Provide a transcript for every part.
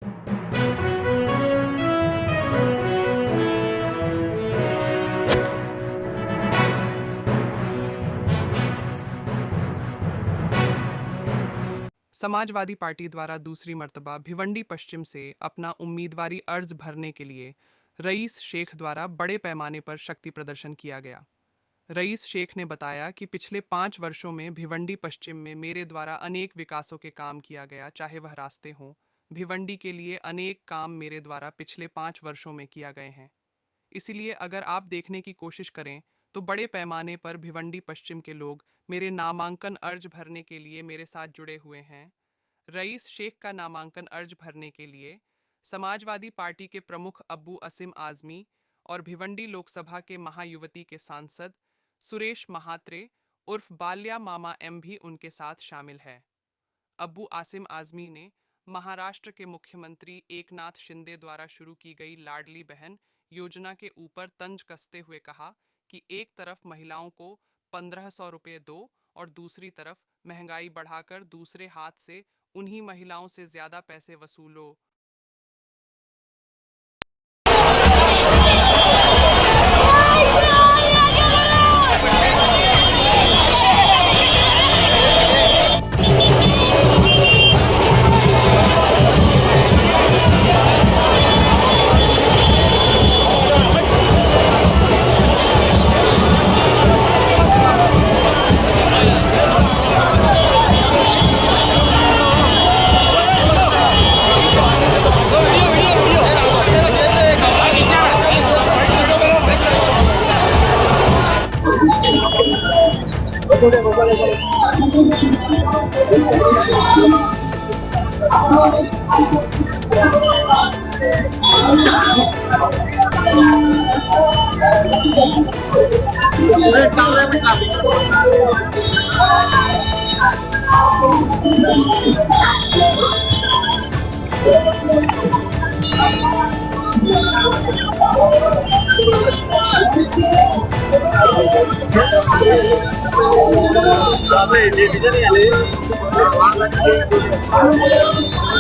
Samajwadi party द्वारा दूसरी मर्तबा भिवंडी पश्चिम से अपना उम्मीदवारी अर्ज भरने के लिए रईस शेख द्वारा बड़े पैमाने पर शक्ति प्रदर्शन किया गया। रईस शेख ने बताया कि पिछले 5 वर्षों में भिवंडी पश्चिम में मेरे द्वारा अनेक विकासों के काम किया गया, चाहे वह रास्ते हों। भिवंडी के लिए अनेक काम मेरे द्वारा पिछले 5 वर्षों में किया गए हैं। इसीलिए अगर आप देखने की कोशिश करें तो बड़े पैमाने पर भिवंडी पश्चिम के लोग मेरे नामांकन अर्ज भरने के लिए मेरे साथ जुड़े हुए हैं। रईस शेख का नामांकन अर्ज भरने के लिए समाजवादी पार्टी के प्रमुख अब्बू असीम आजमी और भिवंडी लोकसभा के महायुवती के सांसद सुरेश महात्रे उर्फ बाल्या मामा एम भी उनके साथ शामिल है। अब्बू आसिम आजमी ने महाराष्ट्र के मुख्यमंत्री एकनाथ शिंदे द्वारा शुरू की गई लाडली बहन योजना के ऊपर तंज कसते हुए कहा कि एक तरफ महिलाओं को 1500 रुपये दो और दूसरी तरफ महंगाई बढ़ाकर दूसरे हाथ से उन्हीं महिलाओं से ज्यादा पैसे वसूलो।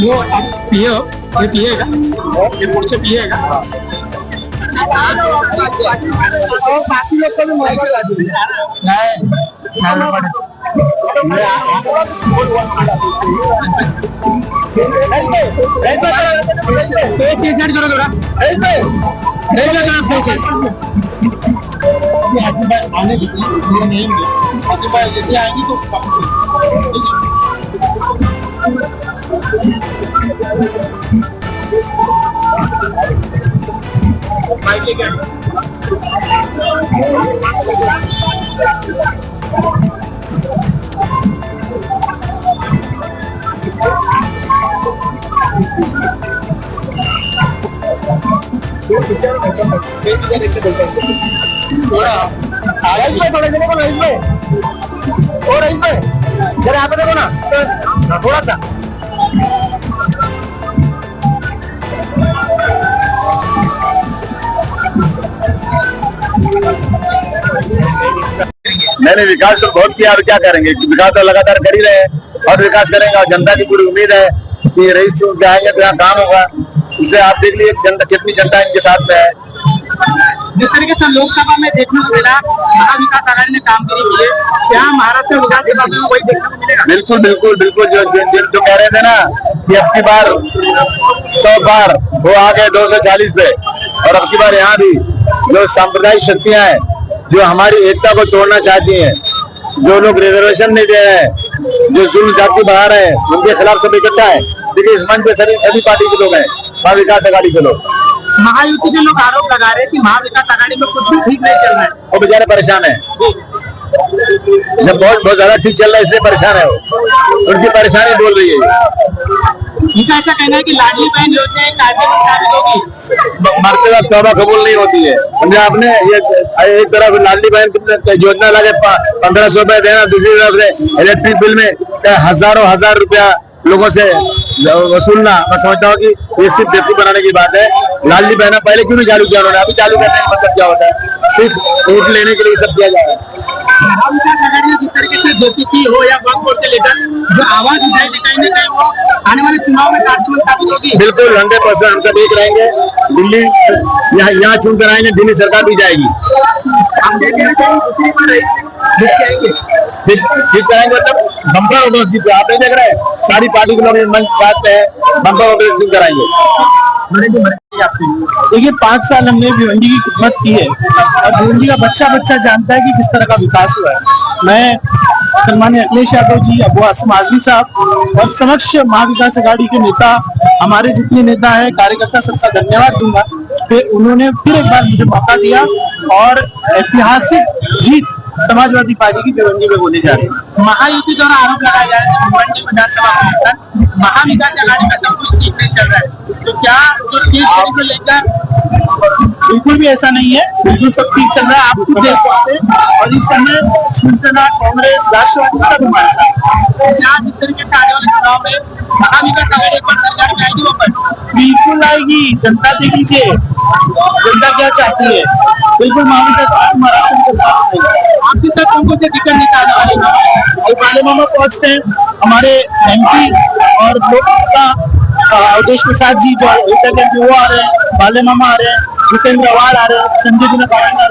वो अब पिए ये पिएगा, ये मुझ से पिएगा। बाकी लोग को भी मौका आने नहीं आएंगी तो थोड़ा जने को इसमें और इसमें जरा यहाँ पे देखो ना थोड़ा सा मैंने विकास तो बहुत किया और क्या करेंगे, विकास तो लगातार कर ही रहे हैं और विकास करेंगे और जनता की पूरी उम्मीद है कि रईस चुन के आएंगे तो यहाँ काम होगा। इससे आप देख लीजिए जनता कितनी जनता इनके साथ में है। जिस तरीके से लोकसभा में देखने को मिला महाविकास आघाड़ी ने काम किए, क्या महाराष्ट्र विधानसभा में वही देखने को मिलेगा? बिल्कुल बिल्कुल बिल्कुल जो कह रहे थे ना कि अब की बार 100 बार वो आ गए 240 पे, और अब की बार यहाँ भी जो सांप्रदायिक शक्तियां हैं जो हमारी एकता को तोड़ना चाहती हैं, जो लोग रिजर्वेशन नहीं दे रहे हैं, जो जुल्म जाति बढ़ा रहे हैं, उनके खिलाफ सब इकट्ठा है। देखिए इस मंच पे सभी पार्टी के लोग हैं, महाविकास आघाड़ी के लोग। महायुति के लोग आरोप लगा रहे हैं कि महाविकास आघाड़ी में कुछ भी ठीक नहीं चल रहा है, वो बेचारे परेशान है। जब बहुत ज्यादा ठीक चल रहा है इसलिए परेशान है, वो उनकी परेशानी बोल रही है। उनका ऐसा कहना है कि लाडली बहन योजना मरते वक्त तौबा कबूल नहीं होती है। पंजाब ने ये एक तरफ लाडली बहन योजना लगे 1500 रुपए देना, दूसरी तरफ से इलेक्ट्रिक बिल में हजार रुपया लोगों से वसूलना। मैं समझता हूँ कि ये सिर्फ बेवकूफ बनाने की बात है। लाडली बहना पहले क्यों नहीं चालू किया उन्होंने, अभी चालू करने का मतलब क्या होता है? सिर्फ वोट लेने के लिए सब किया जा रहा है। तरीके से जेपीसी हो या वक्फ बोर्ड से लेकर जो आवाज उठाएगी कहीं ना कहीं वो आने वाले चुनाव में कारगर साबित होगी। बिल्कुल 100% हम सब एक रहेंगे। दिल्ली यहाँ चुन कर आएंगे, दिल्ली सरकार भी जाएगी। आप देख रहे हैं दूसरी बार जीत के आएंगे, जीत कराएंगे मतलब बम्पर होगा जीत। आप नहीं देख रहे हैं सारी पार्टी के लोग मंच साथ पे है, बम्पर होकर जीत कराएंगे। देखिए 5 साल हमने भिवंडी की खिदमत की है और भिवंडी का बच्चा बच्चा जानता है कि किस तरह का विकास हुआ है। मैं सम्मानीय अखिलेश यादव जी, अबू आसिम आजमी साहब और समक्ष महाविकास अघाड़ी के नेता, हमारे जितने नेता हैं, कार्यकर्ता, सबका धन्यवाद दूंगा। फिर उन्होंने फिर एक बार मुझे मौका दिया और ऐतिहासिक जीत समाजवादी पार्टी की भिवंडी में होने जा रही है। महायुति द्वारा आरोप लगाया जा रहा है भिवंडी विधानसभा में महाविकास अघाड़ी का सब कुछ ठीक नहीं चल रहा है, तो क्या जो सीट को लेकर? बिल्कुल भी ऐसा नहीं है, बिल्कुल सब ठीक चल रहा है। आप खुद देख सकते हैं और इस समय शिवसेना, कांग्रेस, राष्ट्रवादी सब हमारे साथ। क्या जिस तरीके से आने वाले चुनाव में महाविकास अघाड़ी एक बार सरकार में आएगी, वो पर बिल्कुल आएगी। जनता देख लीजिए जनता क्या चाहती है। बिल्कुल महाविकास महाराष्ट्र में सरकार बनेगी। आपकी तक कौन से टिकट निकालने वाले हैं? और बाले मामा पहुंचते हैं, हमारे एमपी और लोकता अवधेश प्रसाद जी जो वो आ रहे हैं, बाले मामा आ रहे हैं, जितेंद्र अवाड़ आ रहे हैं, संजय जी आ रहे हैं।